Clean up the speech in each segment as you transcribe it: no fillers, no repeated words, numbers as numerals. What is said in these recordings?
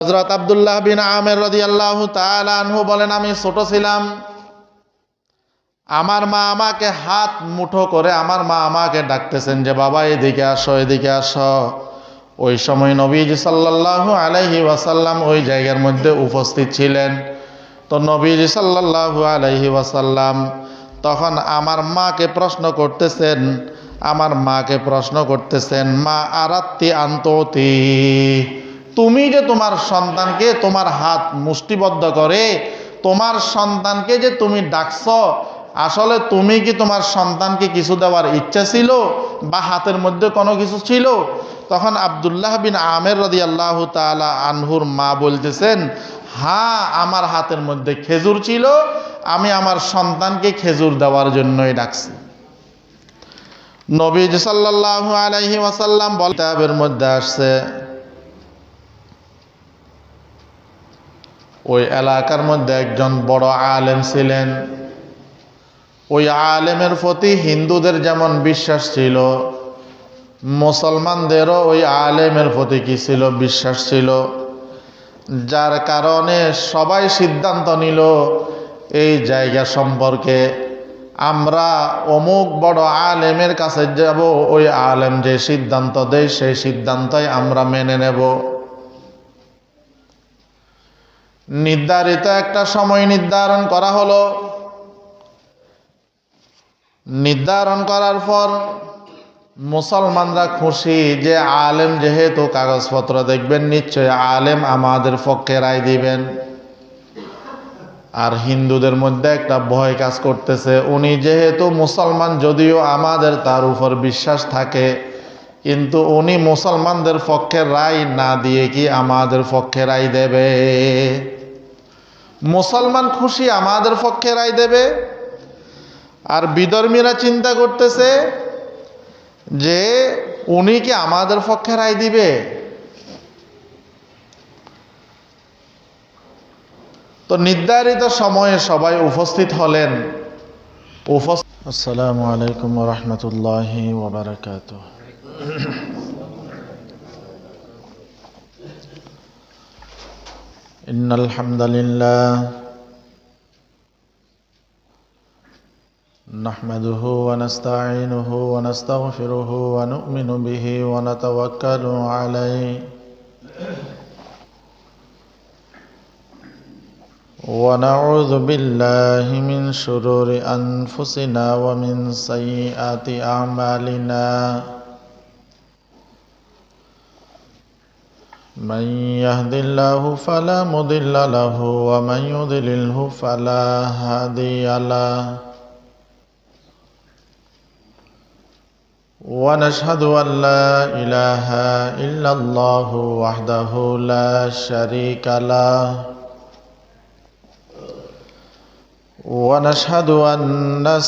হযরত আব্দুল্লাহ বিন আমের রাদিয়াল্লাহু তাআলা আনহু বলেন, আমি ছোট ছিলাম, আমার মা আমাকে হাত মুঠো করে আমার মা আমাকে ডাকতেছেন যে বাবা এদিকে আসো, এদিকে আসো। ওই সময় নবীজি সাল্লাল্লাহু আলাইহি ওয়াসাল্লাম ওই জায়গার মধ্যে উপস্থিত ছিলেন। তো নবীজি সাল্লাল্লাহু আলাইহি ওয়াসাল্লাম তখন আমার মাকে প্রশ্ন করতেছেন, মা আরাত্তি আন্ততি, তুমি যে তোমার সন্তানকে তোমার হাত মুষ্টিবদ্ধ করে তোমার সন্তানকে যে তুমি ডাকছ, আসলে তুমি কি তোমার সন্তানকে কিছু দেওয়ার ইচ্ছা ছিল বা হাতের মধ্যে কোনো কিছু ছিল? তখন আব্দুল্লাহ বিন আমের রাদিয়াল্লাহু তাআলা আনহুর মা বলতেছেন, হ্যাঁ, আমার হাতের মধ্যে খেজুর ছিল, আমি আমার সন্তানকে খেজুর দেওয়ার জন্যই ডাকছি। নবীজি সাল্লাল্লাহু আলাইহি ওয়াসাল্লাম বলেন, কিতাবের মধ্যে আসছে ওই এলাকার মধ্যে একজন বড় আলেম ছিলেন। ওই আলেমের প্রতি হিন্দুদের যেমন বিশ্বাস ছিল, মুসলমানদেরও ওই আলেমের প্রতি কি ছিল? বিশ্বাস ছিল। যার কারণে সবাই সিদ্ধান্ত নিল এই জায়গা সম্পর্কে আমরা অমুক বড় আলেমের কাছে যাব, ওই আলেম যে সিদ্ধান্ত দেয় সেই সিদ্ধান্তই আমরা মেনে নেব। নির্ধারিত একটা সময় নির্ধারণ করা হলো। নির্ধারণ করার পর মুসলমানরা খুশি যে আলেম যেহেতু কাগজপত্র দেখবেন, নিশ্চয় আলেম আমাদের পক্ষে রায় দিবেন। আর হিন্দুদের মধ্যে একটা ভয় কাজ করতেছে, উনি যেহেতু মুসলমান, যদিও আমাদের তার উপর বিশ্বাস থাকে, কিন্তু উনি মুসলমানদের পক্ষে রায় না দিয়ে কি আমাদের পক্ষে রায় দেবে? মুসলমান খুশি আমাদের পক্ষে রায় দেবে, আর বিধর্মীরা চিন্তা করতেছে যে উনি কি আমাদের পক্ষে রায় দিবে? তো নির্ধারিত সময়ে সবাই উপস্থিত হলেন। আসসালামু আলাইকুম ওয়া রাহমাতুল্লাহি ওয়া বারাকাতুহু। ইন্নাল হামদালিল্লাহ নাহমাদুহু ওয়া নাস্তাঈনুহু ওয়া নাস্তাগফিরুহু ওয়া নু'মিনু বিহি ওয়া নাতাওয়াক্কালু আলাইহি ওয়া নাউযু বিল্লাহি মিন শুরুরি আনফুসিনা ওয়া মিন সাইয়্যাতি আ'মালিনা। মান ইয়াহদিল্লাহু ফালা মুদিল্লা লাহু ওয়া মান ইউদ্লিলহু ফালা হাদিয়া লাহু। ونشهد أن لا إله إلا الله وحده لا شريك له ونشهد أن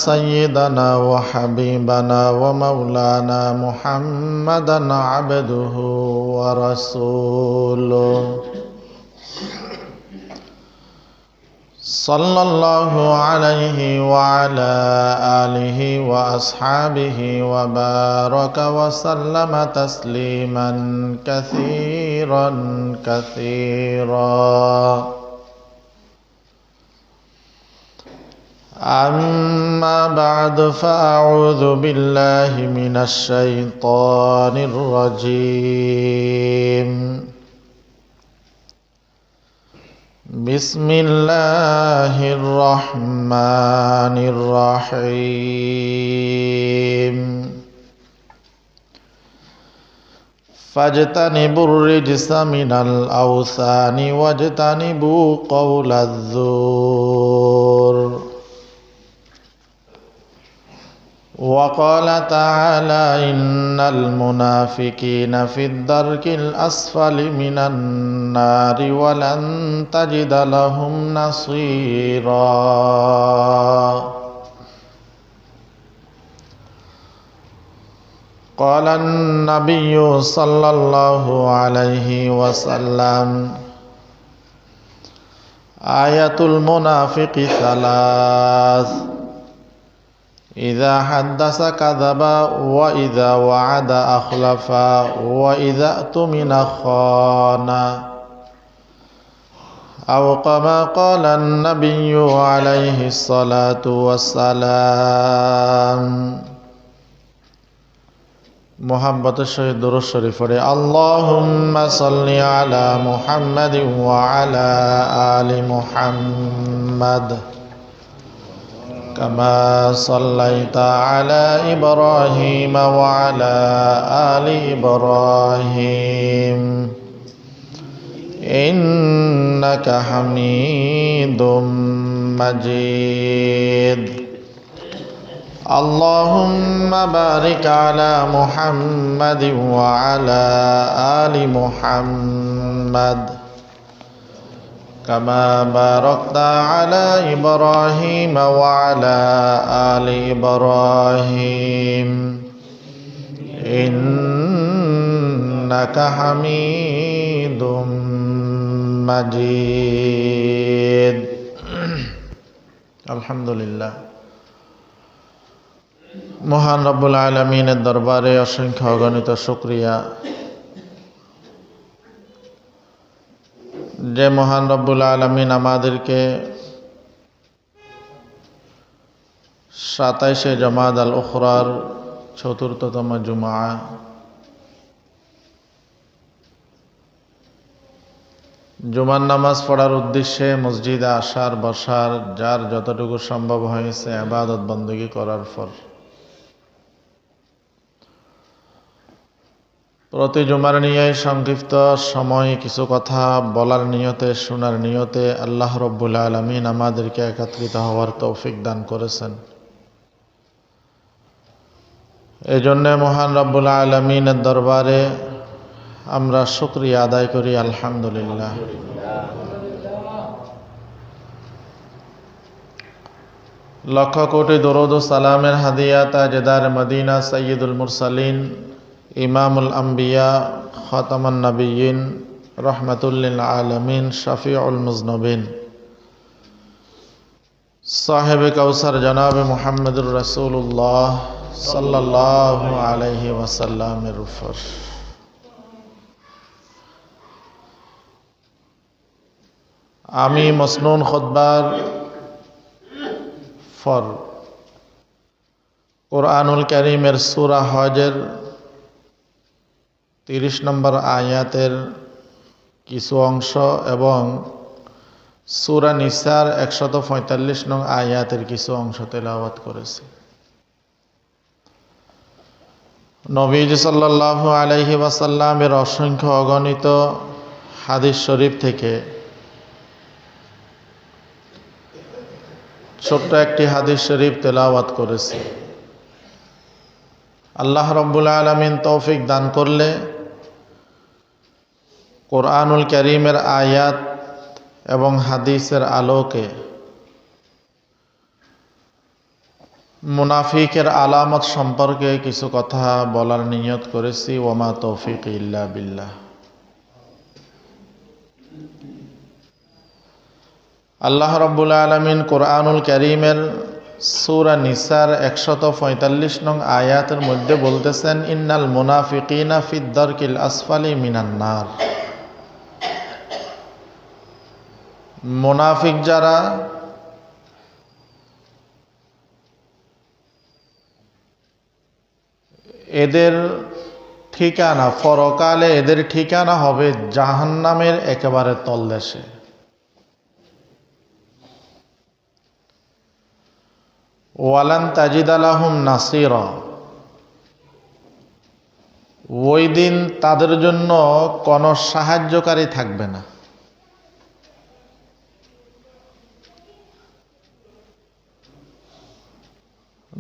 سيدنا وحبيبنا ومولانا محمدا عبده ورسوله صلى الله عليه وعلى آله وأصحابه وبارك وسلم تسليما كثيرا كثيرا. أما بعد فأعوذ بالله من الشيطان الرجيم. بسم الله الرحمن الرحيم. فاجتنبوا الرجس من الأوثان واجتنبوا قول الزور. وقال تعالى إن المنافقين في الدرك الأسفل من النار ولن تجد لهم نصيرا. قال النبي صلى الله عليه وسلم آية المنافق ثلاث: إذا حدث كذب وإذا وعد أخلف وإذا اؤتمن خان أو كما قال النبي عليه الصلاة والسلام মোহাব্বতের সহিত দুরূদ শরীফ পড়ে আল্লাহুম্মা সাল্লি আলা মুহাম্মাদিন ওয়া আলা আলি মুহাম্মাদ কামা সাল্লাইতা আলা ইব্রাহিম ওয়া আলা আলি ইব্রাহিম ইন্নাকা হামিদুম মাজিদ اللهم بارك على محمد وعلى آل محمد كما باركت على إبراهيم وعلى آل إبراهيم إنك حميد مجيد الحمد لله মহান রব্বুল আলামিনের দরবারে অসংখ্য অগণিত শুকরিয়া যে মহান রব্বুল আলামিন আমাদেরকে 27শে জমাদ আল উখরার চতুর্থতম জুমা জুমার নামাজ পড়ার উদ্দেশ্যে মসজিদে আসার বসার যার যতটুকু সম্ভব হয়েছে ইবাদত বندگی করার পর প্রতি জুমার নিয়ে সংক্ষিপ্ত সময় কিছু কথা বলার নিয়তে শোনার নিয়তে আল্লাহ রব্বুল আলামিন আমাদেরকে একত্রিত হওয়ার তৌফিক দান করেছেন। এজন্য মহান রব্বুল আলামিনের দরবারে আমরা শুকরিয়া আদায় করি আলহামদুলিল্লাহ। লক্ষ কোটি দরুদ ও সালামের হাদিয়া তাজদার মদিনা সাইয়্যিদুল মুরসালিন ইমামুল আম্বিয়া খাতামুন নবিয়্যিন রাহমাতুল লিল আলামিন শাফিউল মুজনবিন সাহেবে কাউসার জনাব মুহাম্মদুর রাসূলুল্লাহ সাল্লাল্লাহু আলাইহি ওয়াসাল্লামের উপর আমি মসনুন খুতবার ফর কুরআনুল কারীমের সূরা হজের 30 নম্বর আয়াতের কিছু অংশ এবং সূরা নিসার 145 নং আয়াতের কিছু অংশ তেলাওয়াত করেছি। নবীজি সাল্লাল্লাহু আলাইহি ওয়াসাল্লামের অসংখ্য অগণিত হাদিস শরীফ থেকে ছোট্ট একটি হাদিস শরীফ তেলাওয়াত করেছি। আল্লাহ রব্বুল আলামিন তৌফিক দান করলে কুরআনুল কারীমের আয়াত এবং হাদিসের আলোকে মুনাফিকের আলামত সম্পর্কে কিছু কথা বলার নিয়ত করেছি। ওমা তৌফিক ইল্লা বিল্লাহ। আল্লাহ রব্বুল আলামিন কুরআনুল কারীমের সূরা নিসার 145 নং আয়াতের মধ্যে বলতেছেন ইন্নাল মুনাফিকিনা ফিদ দারকিল আসফালি মিনান নার। মুনাফিক যারা এদের ঠিকানা পরকালে এদের ঠিকানা হবে জাহান্নামের একেবারে তলদেশে। ওয়ালান তাজিদা লাহুম নাসিরা। ওই দিন তাদের জন্য কোনো সাহায্যকারী থাকবে না।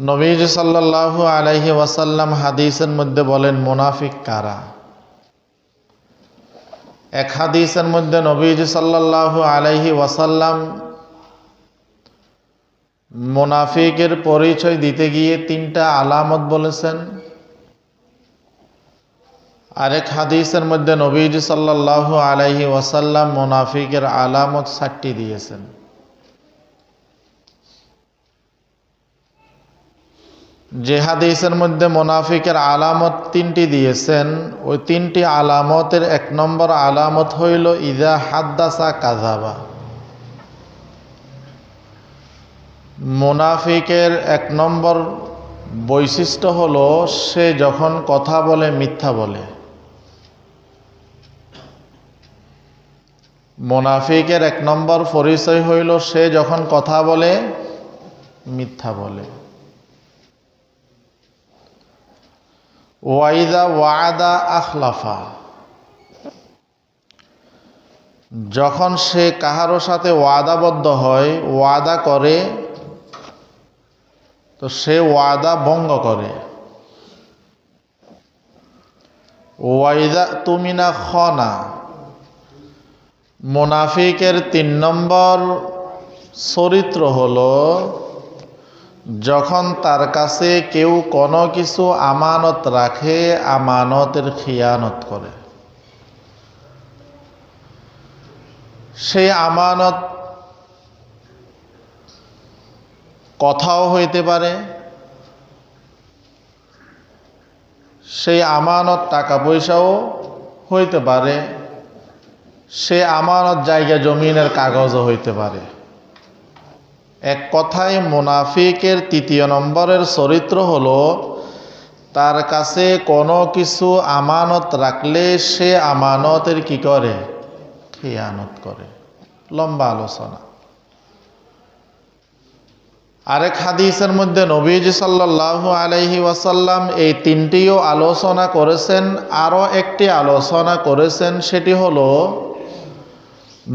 নবীজি সাল্লাল্লাহু আলাইহি ওয়াসাল্লাম হাদিসের মধ্যে বলেন মুনাফিক কারা। এক হাদিসের মধ্যে নবীজি সাল্লাল্লাহু আলাইহি ওয়াসাল্লাম মুনাফিকের পরিচয় দিতে গিয়ে 3টা আলামত বলেছেন। আরেক হাদিসের মধ্যে নবীজি সাল্লাল্লাহু আলাইহি ওয়াসাল্লাম মুনাফিকের আলামত 7টি দিয়েছেন। যে হাদিসের মধ্যে মুনাফিকের আলামত 3টি দিয়েছেন, ওই 3টি আলামতের 1 নম্বর আলামত হইল ইযা হাদ্দাসা কাযাবা। মুনাফিকের এক নম্বর বৈশিষ্ট্য হলো সে যখন কথা বলে মিথ্যা বলে। মুনাফিকের এক নম্বর পরিচয় হইল সে যখন কথা বলে মিথ্যা বলে। ওয়াইদা ওয়াদা আখলাফা, যখন সে কাহারো সাথে ওয়াদাবদ্ধ হয়, ওয়াদা করে, তো সে ওয়াদা ভঙ্গ করে। ওয়াইদা তুমিনা খনা, মুনাফিকের ৩ নম্বর চরিত্র হলো যখন তার কাছে কেউ কোনো কিছু আমানত রাখে, আমানতের খিয়ানত করে। সেই আমানত কথাও হইতে পারে, সেই আমানত টাকা পয়সাও হইতে পারে, সে আমানত জায়গা জমিনের কাগজও হইতে পারে। এক কথায় মুনাফিকের ৩য় নম্বরের চরিত্র হলো তার কাছে কোনো কিছু আমানত রাখলে সে আমানতের কি করে? খিয়ানত করে। লম্বা আলোচনা। আরেক হাদিসের মধ্যে নবীজি সাল্লাল্লাহু আলাইহি ওয়াসাল্লাম এই ৩টিও আলোচনা করেছেন। আরও একটি আলোচনা করেছেন, সেটি হলো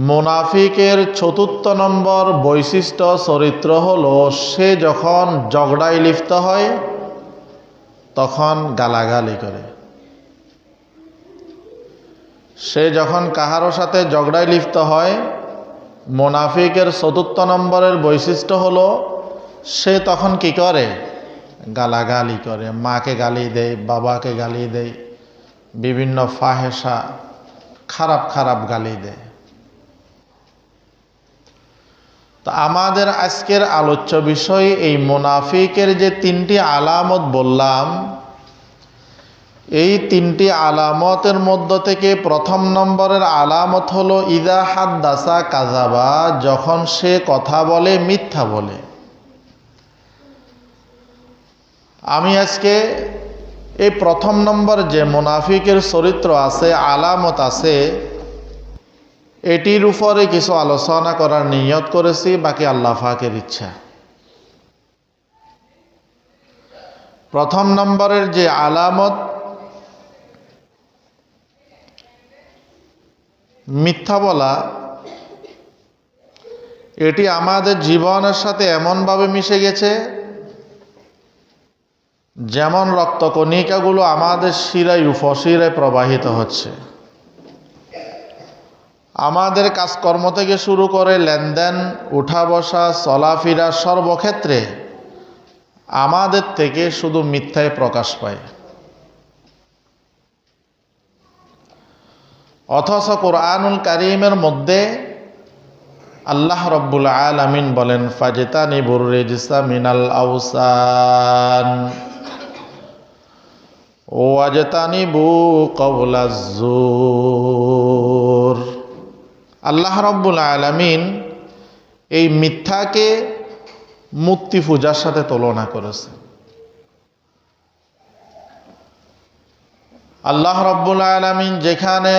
মুনাফিকের ৪র্থ নম্বর বৈশিষ্ট্য চরিত্র হলো সে যখন ঝগড়ায় লিপ্ত হয় তখন গালাগালি করে। সে যখন কাহারো সাথে ঝগড়ায় লিপ্ত হয়, মুনাফিকের ৪র্থ নম্বরের বৈশিষ্ট্য হলো সে তখন কি করে? গালাগালি করে। মাকে গালি দেয়, বাবাকে গালি দেয়, বিভিন্ন ফাহেসা খারাপ খারাপ গালি দেয়। তো আমাদের আজকের আলোচ্য বিষয় এই মুনাফিকের যে ৩টি আলামত বললাম, এই ৩টি আলামতের মধ্য থেকে প্রথম নম্বরের আলামত হলো ইদা হাদ্দাসা কাযাবা, যখন সে কথা বলে মিথ্যা বলে। আমি আজকে এই প্রথম নম্বর যে মুনাফিকের চরিত্র আছে, আলামত আছে, এটির উপরে কিছু আলোচনা করার নিয়ত করেছি, বাকি আল্লাহ পাকের ইচ্ছা। প্রথম নম্বরের যে আলামত মিথ্যা বলা, এটি আমাদের জীবনের সাথে এমনভাবে মিশে গেছে যেমন রক্তকণিকাগুলো আমাদের শিরায় উপশিরায় প্রবাহিত হচ্ছে। আমাদের কাজকর্ম থেকে শুরু করে লেনদেন, উঠা বসা, চলাফেরা, সর্বক্ষেত্রে আমাদের থেকে শুধু মিথ্যাই প্রকাশ পায়। অথচ কোরআনুল কারীমের মধ্যে আল্লাহ রাব্বুল আলামিন বলেন ফাজতানিবুর রিজসা মিনাল আওসান ওয়াজতানিবু কওলাজ জুর। আল্লাহ রাব্বুল আলামিন এই মিথ্যাকে মূর্তি পূজার সাথে তুলনা করেছে। আল্লাহ রাব্বুল আলামিন যেখানে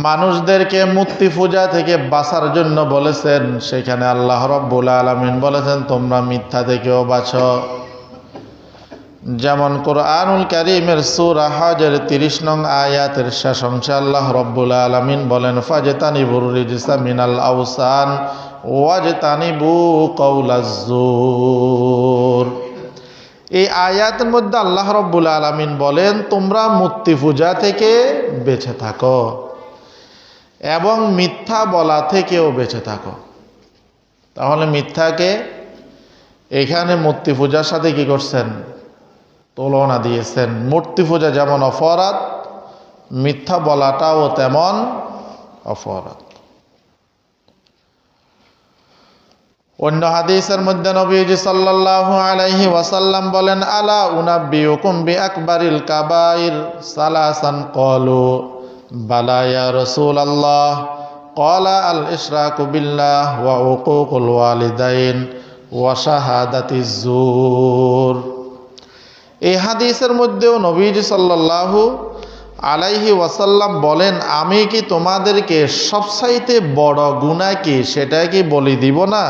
মানুষদেরকে মূর্তি পূজা থেকে বাঁচার জন্য বলেছেন, সেখানে আল্লাহ রাব্বুল আলামিন বলেছেন তোমরা মিথ্যা থেকেও বাঁচো। যেমন কোরআনুল কারীমের সূরা হজের ৩০ নং আয়াতের শেষ অংশে আল্লাহ রাব্বুল আলামিন বলেন ফাজতানিবুর রিজসা মিনাল আওসান ওয়াজতানিবু কওলাজ জুর। এই আয়াতের মধ্যে আল্লাহ রাব্বুল আলামিন বলেন তোমরা মূর্তি পূজা থেকে বেঁচে থাকো এবং মিথ্যা বলা থেকেও বেঁচে থাকো। তাহলে মিথ্যাকে এখানে মূর্তি পূজার সাথে কি করছেন? তুলনা দিয়েছেন। মূর্তি পূজা যেমন অপরাধ, মিথ্যা বলাটাও তেমন অপরাধ। অন্য হাদিসের মধ্যে নবীজি সাল্লাল্লাহু আলাইহি ওয়াসাল্লাম বলেন আলা উনাব্বিউকুম বিআকবারিল কাবাইর সালাসান ক্বালু বালা ইয়া রাসূলুল্লাহ ক্বালা আল ইশরাকু বিল্লাহ ওয়া উকুকুল ওয়ালিদাইন ওয়া শাহাদাতিজ জুর। এই হাদিসের মধ্যেও নবীজি সাল্লাল্লাহু আলাইহি ওয়াসাল্লাম বলেন, আমি কি তোমাদেরকে সবচাইতে বড় গুনাহ কি সেটা কি বলে দিব না?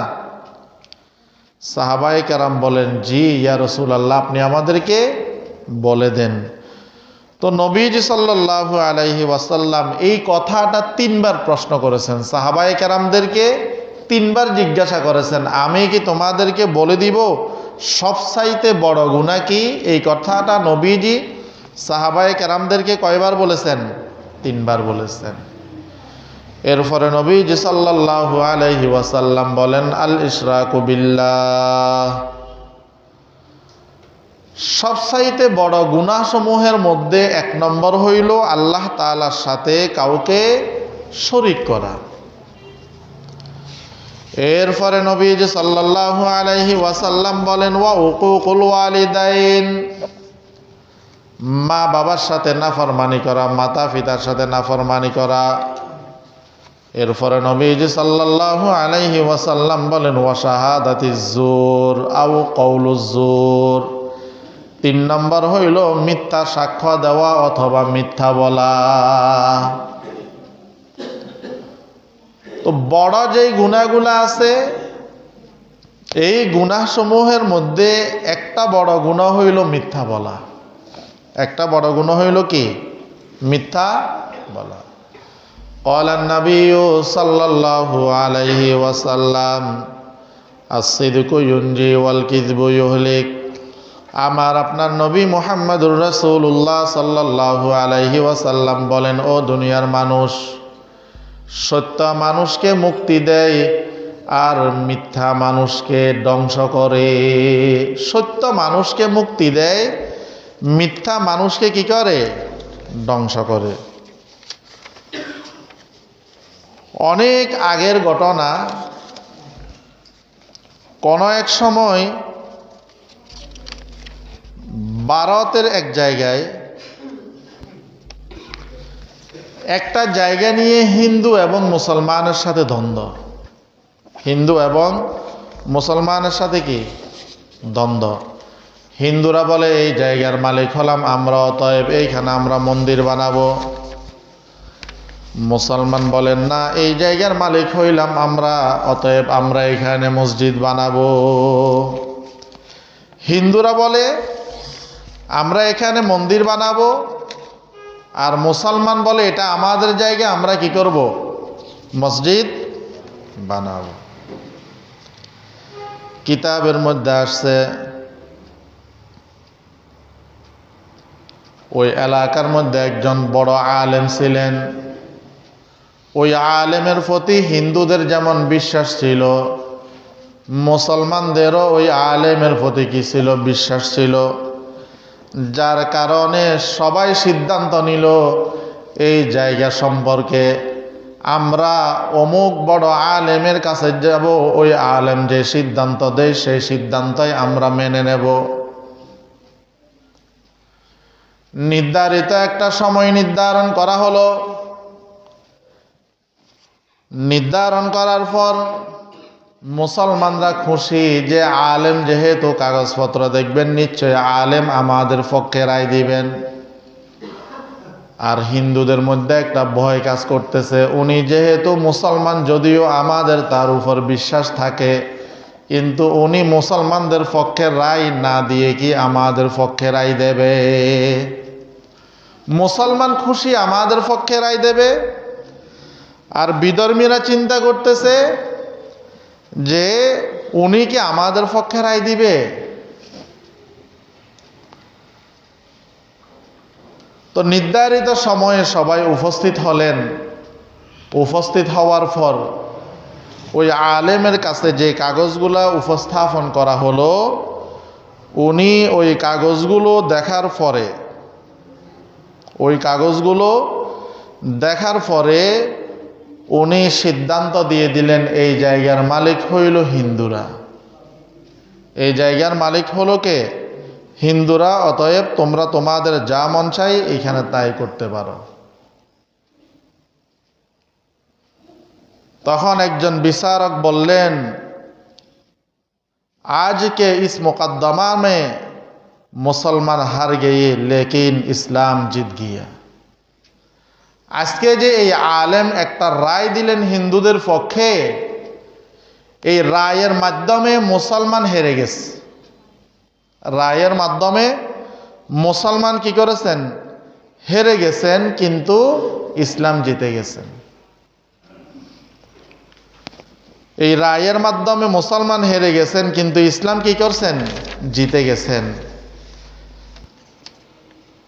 সাহাবায়ে কেরাম বলেন, জি ইয়া রাসূলুল্লাহ, আপনি আমাদেরকে বলে দেন। তো নবীজি সাল্লাল্লাহু আলাইহি ওয়াসাল্লাম এই কথাটা 3 বার প্রশ্ন করেছেন, সাহাবায়ে কেরামদেরকে 3 বার জিজ্ঞাসা করেছেন, আমি কি তোমাদেরকে বলে দিব সবচাইতে বড় গুনাহ কি? এই কথাটা নবীজি সাহাবায়ে কেরামদেরকে কয়বার বলেছেন? 3 বার বলেছেন। এরপরে নবীজি সাল্লাল্লাহু আলাইহি ওয়াসাল্লাম বলেন, আল ইশরাকু বিল্লাহ, সবচাইতে বড় গুনাহসমূহের মধ্যে 1 নম্বর হইল আল্লাহ তাআলার সাথে কাউকে শরীক করা। এরপরে নবীজি সাল্লাল্লাহু আলাইহি ওয়াসাল্লাম বলেন, ওয়া উকুকুল ওয়ালিদাইন, মা বাবার সাথে নাফরমানি করা, মাতা পিতার সাথে নাফরমানি করা। এরপরে নবীজি সাল্লাল্লাহু আলাইহি ওয়াসাল্লাম বলেন, ওয়া শাহাদাতিজ জুর আও কওলুজ জুর, 3 নম্বর হইল মিথ্যা সাক্ষ্য দেওয়া অথবা মিথ্যা বলা। তো বড় যেই গুনাহগুলো আছে, এই গুনাহসমূহের মধ্যে একটা বড় গুনাহ হইল মিথ্যা বলা। একটা বড় গুনাহ হইল কি? মিথ্যা বলা। ক্বালা নবিয়্যু সাল্লাল্লাহু আলাইহি ওয়াসাল্লাম, আস-সিদকু ইউনজি ওয়াল কিযবু ইউহলিক। আমার আপনার নবী মুহাম্মদুর রাসূলুল্লাহ সাল্লাল্লাহু আলাইহি ওয়াসাল্লাম বলেন, ও দুনিয়ার মানুষ, সত্য মানুষকে মুক্তি দেয় আর মিথ্যা মানুষকে ধ্বংস করে। সত্য মানুষকে মুক্তি দেয়, মিথ্যা মানুষকে কি করে? ধ্বংস করে। অনেক আগের ঘটনা, কোন এক সময় ভারতের এক জায়গায় একটা জায়গা নিয়ে হিন্দু এবং মুসলমানের সাথে দ্বন্দ্ব। হিন্দু এবং মুসলমানের সাথে কি দ্বন্দ্ব? হিন্দুরা বলে এই জায়গার মালিক হলাম আমরা, অতএব এইখানে আমরা মন্দির বানাবো। মুসলমান বলেন না, এই জায়গার মালিক হইলাম আমরা, অতএব আমরা এখানে মসজিদ বানাবো। হিন্দুরা বলে আমরা এখানে মন্দির বানাবো, আর মুসলমান বলে এটা আমাদের জায়গা, আমরা কি করব? মসজিদ বানাবো। কিতাবের মধ্যে আসছে, ওই এলাকার মধ্যে একজন বড় আলেম ছিলেন। ওই আলেমের প্রতি হিন্দুদের যেমন বিশ্বাস ছিল, মুসলমানদেরও ওই আলেমের প্রতি কি ছিল? বিশ্বাস ছিল। যার কারণে সবাই সিদ্ধান্ত নিল এই জায়গা সম্পর্কে আমরা অমুক বড় আলেমের কাছে যাব, ওই আলেম যে সিদ্ধান্ত দেয় সেই সিদ্ধান্তই আমরা মেনে নেব। নির্ধারিত একটা সময় নির্ধারণ করা হলো। নির্ধারণ করার পর মুসলমানরা খুশি যে আলেম যেহেতু কাগজপত্র দেখবেন, নিশ্চয় আলেম আমাদের পক্ষে রায় দিবেন। আর হিন্দুদের মধ্যে একটা ভয় কাজ করতেছে, উনি যেহেতু মুসলমান, যদিও আমাদের তার উপর বিশ্বাস থাকে, কিন্তু উনি মুসলমানদের পক্ষে রায় না দিয়ে কি আমাদের পক্ষে রায় দেবে? মুসলমান খুশি আমাদের পক্ষে রায় দেবে, আর বিধর্মীরা চিন্তা করতেছে যে উনি কি আমাদের পক্ষে রায় দিবে? তো নির্ধারিত সময়ে সবাই উপস্থিত হলেন। উপস্থিত হওয়ার পর ওই আলেমের কাছে যে কাগজগুলো উপস্থাপন করা হলো, উনি ওই কাগজগুলো দেখার পরে, ওই কাগজগুলো দেখার পরে উনি সিদ্ধান্ত দিয়ে দিলেন এই জায়গার মালিক হইল হিন্দুরা। এই জায়গার মালিক হলো কে? হিন্দুরা। অতএব তোমরা তোমাদের যা মন চাই এখানে তাই করতে পারো। তখন একজন বিচারক বললেন, आज के इस मुकदमा में मुसलमान हार गए लेकिन इस्लाम जीत गया। আজকে যে এই আলেম একটা রায় দিলেন হিন্দুদের পক্ষে, এই রায়ের মাধ্যমে মুসলমান হেরে গেছে। রায়ের মাধ্যমে মুসলমান কি করেছেন? হেরে গেছেন, কিন্তু ইসলাম জিতে গেছেন। এই রায়ের মাধ্যমে মুসলমান হেরে গেছেন, কিন্তু ইসলাম কি করছেন? জিতে গেছেন।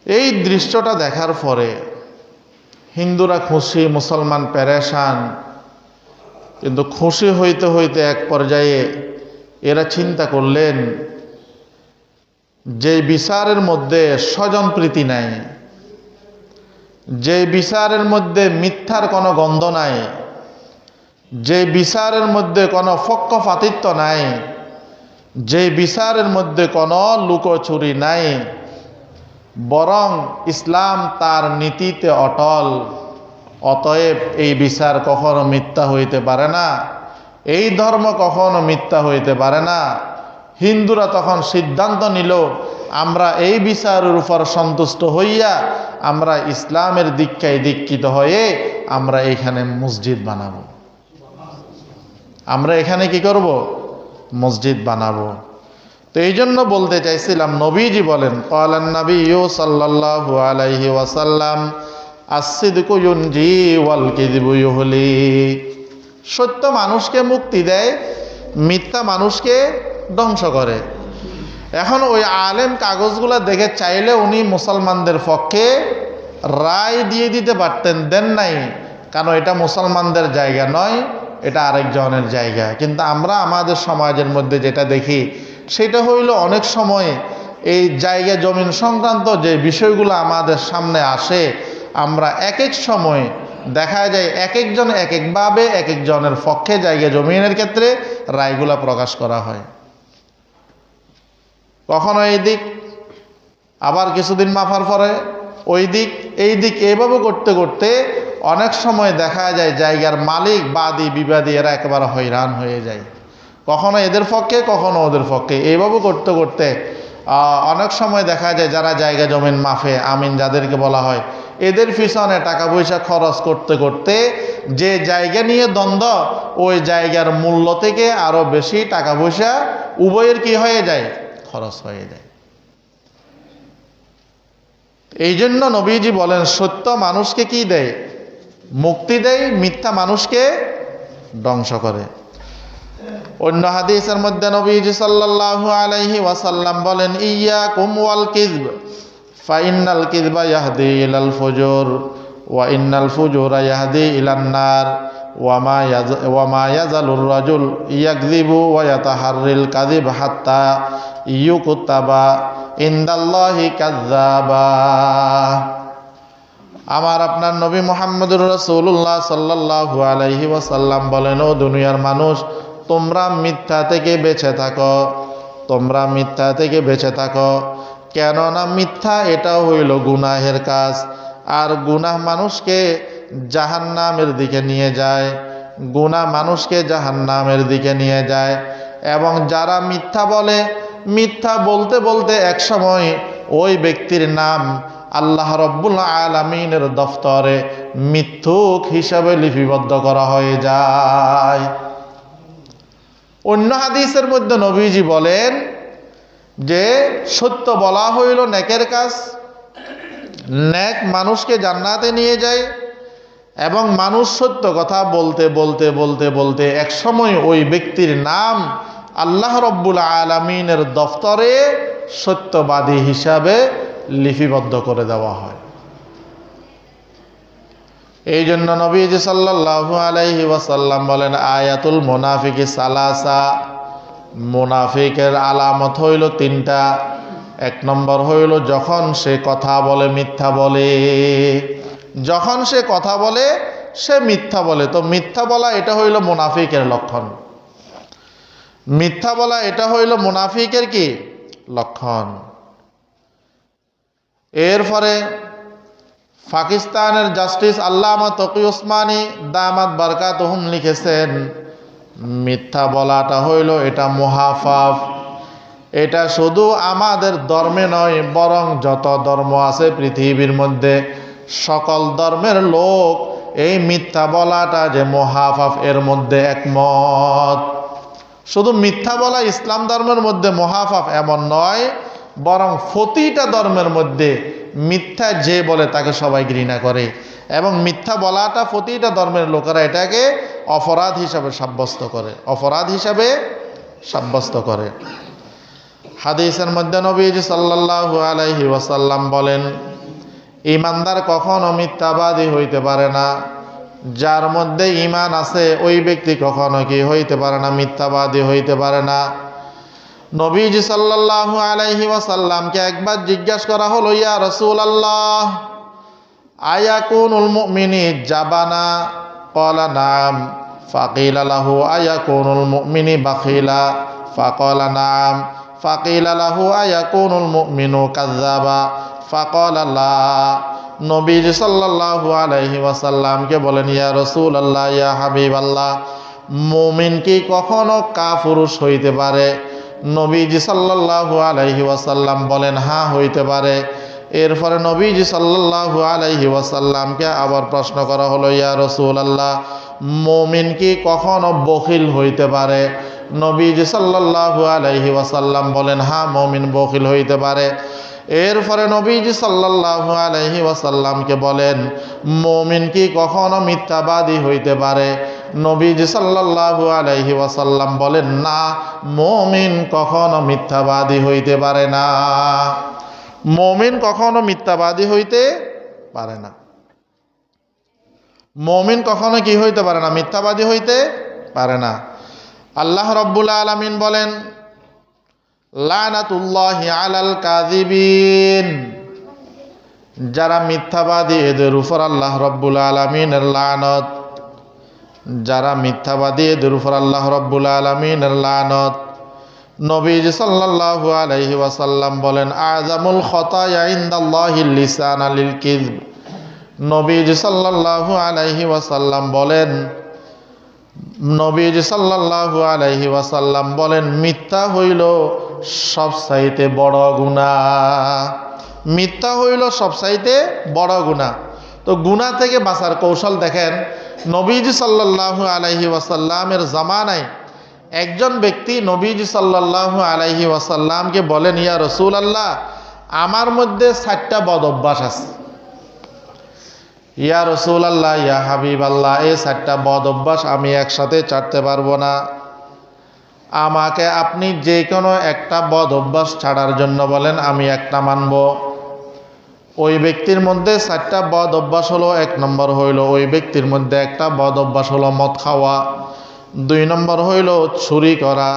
এই দৃশ্যটা দেখার পরে হিন্দুরা খুশি, মুসলমান পেরেশান। কিন্তু খুশি হইতে হইতে এক পর্যায়ে এরা চিন্তা করলেন, যে বিচারের মধ্যে স্বজনপ্রীতি নাই, যে বিচারের মধ্যে মিথ্যার কোনো গন্ধ নাই, যে বিচারের মধ্যে কোনো পক্ষপাতিত্ব নাই, যে বিচারের মধ্যে কোনো লুকোচুরি নাই, বরং ইসলাম তার নীতিতে অটল, অতএব এই বিচার কখনো মিথ্যা হইতে পারে না, এই ধর্ম কখনো মিথ্যা হইতে পারে না। হিন্দুরা তখন সিদ্ধান্ত নিল, আমরা এই বিচারের উপর সন্তুষ্ট হইয়া আমরা ইসলামের দীক্ষায় দীক্ষিত হয়ে আমরা এখানে মসজিদ বানাবো। আমরা এখানে কি করব? মসজিদ বানাবো। তো এই জন্য বলতে চাইছিলাম, নবীজি বলেন, ক্বালান নাবিয়্যু সাল্লাল্লাহু আলাইহি ওয়াসাল্লাম, আস-সিদকু ইউনজি ওয়াল কিযবু ইউহলিক। সত্য মানুষকে মুক্তি দেয়, মিথ্যা মানুষকে ধ্বংস করে। এখন ওই আলেম কাগজগুলো দেখে চাইলে উনি মুসলমানদের পক্ষে রায় দিয়ে দিতে পারতেন, দেন নাই, কারণ এটা মুসলমানদের জায়গা নয়, এটা আরেকজনের জায়গা। কিন্তু আমরা আমাদের সমাজের মধ্যে যেটা দেখি সেটা হইল, অনেক সময় এই জায়গা জমিন সংক্রান্ত যে বিষয়গুলো আমাদের সামনে আসে, আমরা এক এক সময় দেখা যায় এক একজন এক একভাবে এক একজনের পক্ষে জায়গা জমিনের ক্ষেত্রে রায়গুলা প্রকাশ করা হয়। কখনো এই দিক, আবার কিছুদিন মাফার পরে ওই দিক, এই দিক, এইভাবে করতে করতে অনেক সময় দেখা যায় জায়গার মালিক বাদী বিবাদী এরা একেবারে হয়রান হয়ে যায়। কখনো এদের পক্ষে, কখনো ওদের পক্ষে, এইভাবে করতে করতে অনেক সময় দেখা যায় যারা জায়গা জমিন মাফে আমিন যাদেরকে বলা হয়, এদের পিছনে টাকা পয়সা খরচ করতে করতে যে জায়গা নিয়ে দ্বন্দ্ব, ওই জায়গার মূল্য থেকে আরো বেশি টাকা পয়সা উভয়ের কি হয়ে যায়? খরচ হয়ে যায়। এই জন্য নবীজি বলেন, সত্য মানুষকে কি দেয়? মুক্তি দেয়, মিথ্যা মানুষকে ধ্বংস করে। অন্য হাদিসের মধ্যে নবীজি সাল্লাল্লাহু আলাইহি ওয়াসাল্লাম বলেন, ইয়াকুম ওয়াল কিযব ফাইন্নাল কিযবা ইয়াহদি ইলাল ফুজুর ওয়া ইন্নাল ফুজুরা ইয়াহদি ইলান নার ওয়া মা ইয়াজালুর রাজুল ইয়াকযিবু ওয়া ইয়াতাহাররিল কাযিব হাত্তা ইউকুতাবা ইনদাল্লাহি কাযযাবা। আমার আপনার নবী মুহাম্মদুর রাসূলুল্লাহ সাল্লাল্লাহু আলাইহি ওয়াসাল্লাম বলেন, ও দুনিয়ার মানুষ, তোমরা মিথ্যা থেকে বেঁচে থাকো, তোমরা মিথ্যা থেকে বেঁচে থাকো। কেননা মিথ্যা এটাও হইল গুনাহের কাজ, আর গুনাহ মানুষকে জাহান্নামের দিকে নিয়ে যায়, গুনাহ মানুষকে জাহান্নামের দিকে নিয়ে যায়। এবং যারা মিথ্যা বলে, মিথ্যা বলতে বলতে একসময় ওই ব্যক্তির নাম আল্লাহ রব্বুল আলামিনের দফতরে মিথ্যুক হিসাবে লিপিবদ্ধ করা হয়ে যায়। অন্য হাদিসের মধ্যে নবীজি বলেন যে সত্য বলা হইল নেকের কাজ, নেক মানুষকে জান্নাতে নিয়ে যায়। এবং মানুষ সত্য কথা বলতে বলতে বলতে বলতে একসময় ওই ব্যক্তির নাম আল্লাহ রব্বুল আলামিনের দফতরে সত্যবাদী হিসাবে লিপিবদ্ধ করে দেওয়া হয়। এই জন্য নবীজি সাল্লাল্লাহু আলাইহি ওয়াসাল্লাম বলেন, আয়াতুল মুনাফিকি সালাসা, মুনাফিকের আলামত হইল তিনটা। এক নম্বর হইল যখন সে কথা বলে মিথ্যা বলে, যখন সে কথা বলে সে মিথ্যা বলে। তো মিথ্যা বলা এটা হইল মুনাফিকের লক্ষণ, মিথ্যা বলা এটা হইল মুনাফিকের কি লক্ষণ। এরপরে পাকিস্তানের জাস্টিস আল্লামা তকি ওসমানী দামাত বারকাতুহুম লিখেছেন, মিথ্যা বলাটা হইল এটা মহাপাপ। এটা শুধু আমাদের ধর্মে নয়, বরং যত ধর্ম আছে পৃথিবীর মধ্যে সকল ধর্মের লোক এই মিথ্যা বলাটা যে মহাপাপ এর মধ্যে একমত। শুধু মিথ্যা বলা ইসলাম ধর্মের মধ্যে মহাপাপ এমন নয়, বরং প্রতিটা ধর্মের মধ্যে মিথ্যা যে বলে তাকে সবাই ঘৃণা করে, এবং মিথ্যা বলাটা প্রতিটা ধর্মের লোকেরা এটাকে অপরাধ হিসাবে সাব্যস্ত করে, অপরাধ হিসাবে সাব্যস্ত করে। হাদিসের মধ্যে নবীজি সাল্লাল্লাহু আলাইহি ওয়াসাল্লাম বলেন, ঈমানদার কখনো মিথ্যাবাদী হইতে পারে না। যার মধ্যে ঈমান আছে ওই ব্যক্তি কখনো কি হইতে পারে না, মিথ্যাবাদী হইতে পারে না। নবীজি সাল্লাল্লাহু আলাইহি ওয়াসাল্লামকে একবার জিজ্ঞাসা করা হলো, ইয়া রাসূলুল্লাহ, আয়াকুনুল মুমিনি জাবানা? ক্বালা নাম। ফাকিলা লাহু আয়াকুনুল মুমিনি বাখিলা? ফাকালা নাম। ফাকিলা লাহু আয়াকুনুল মুমিনু কাযযাবা? ফাকালা লা। নবীজি সাল্লাল্লাহু আলাইহি ওয়াসাল্লামকে বলেন, ইয়া রাসূলুল্লাহ, ইয়া হাবিবাল্লাহ, মুমিন কি কখনো কাপুরুষ হইতে পারে? নবীজি সাল্লাল্লাহু আলাইহি ওয়াসাল্লাম বলেন, হ্যাঁ হইতে পারে। এরপরে নবীজি সাল্লাল্লাহু আলাইহি ওয়াসাল্লামকে আবার প্রশ্ন করা হলো, ইয়া রাসূলুল্লাহ, মুমিন কি কখনো বখিল হইতে পারে? নবীজি সাল্লাল্লাহু আলাইহি ওয়াসাল্লাম বলেন, হ্যাঁ মুমিন বখিল হইতে পারে। এরপরে নবীজি সাল্লাল্লাহু আলাইহি ওয়াসাল্লামকে বলেন, মুমিন কি কখনো মিথ্যাবাদী হইতে পারে? নবীজি সাল্লাল্লাহু আলাইহি ওয়াসাল্লাম বলেন, না, মুমিন কখনো মিথ্যাবাদী হইতে পারে না। মুমিন কখনো মিথ্যাবাদী হইতে পারে না। মুমিন কখনো কি হইতে পারে না? মিথ্যাবাদী হইতে পারে না। আল্লাহ রাব্বুল আলামিন বলেন, লানাতুল্লাহি আলাল কাযিবিন, যারা মিথ্যাবাদী এদের উপর আল্লাহ রাব্বুল আলামিনের লানত। যারা মিথ্যাবাদী এদের উপর আল্লাহ রাব্বুল আলামিনের লানত। নবীজি সাল্লাল্লাহু আলাইহি ওয়াসাল্লাম বলেন, আযামুল খতায়া ইনদাল্লাহিল লিসান লিল কিযব। নবীজি সাল্লাল্লাহু আলাইহি ওয়াসাল্লাম বলেন, নবীজি সাল্লাল্লাহু আলাইহি ওয়াসাল্লাম বলেন, মিথ্যা হইল সবচাইতে বড় গুনাহ। মিথ্যা হইল সবচাইতে বড় গুনাহ। তো গুনাহ থেকে বাঁচার কৌশল দেখেন, নবীজি সাল্লাল্লাহু আলাইহি ওয়াসাল্লামের জামানায় একজন ব্যক্তি নবীজি সাল্লাল্লাহু আলাইহি ওয়াসাল্লামকে বলেন, ইয়া রাসূলুল্লাহ, আমার মধ্যে 4টা বদ অভ্যাস আছে। ইয়া রাসূলুল্লাহ, ইয়া হাবিবাল্লাহ, এই 4টা বদ অভ্যাস আমি একসাথে ছাড়তে পারবো না। আমাকে আপনি যে কোনো একটা বদ অভ্যাস ছাড়ার জন্য বলেন, আমি একটা মানব। ওই ব্যক্তির মধ্যে 4টা বদ অভ্যাস হলো, 1 নম্বর হইল ওই ব্যক্তির মধ্যে একটা বদ অভ্যাস হলো মদ খাওয়া, 2 নম্বর হইল চুরি করা,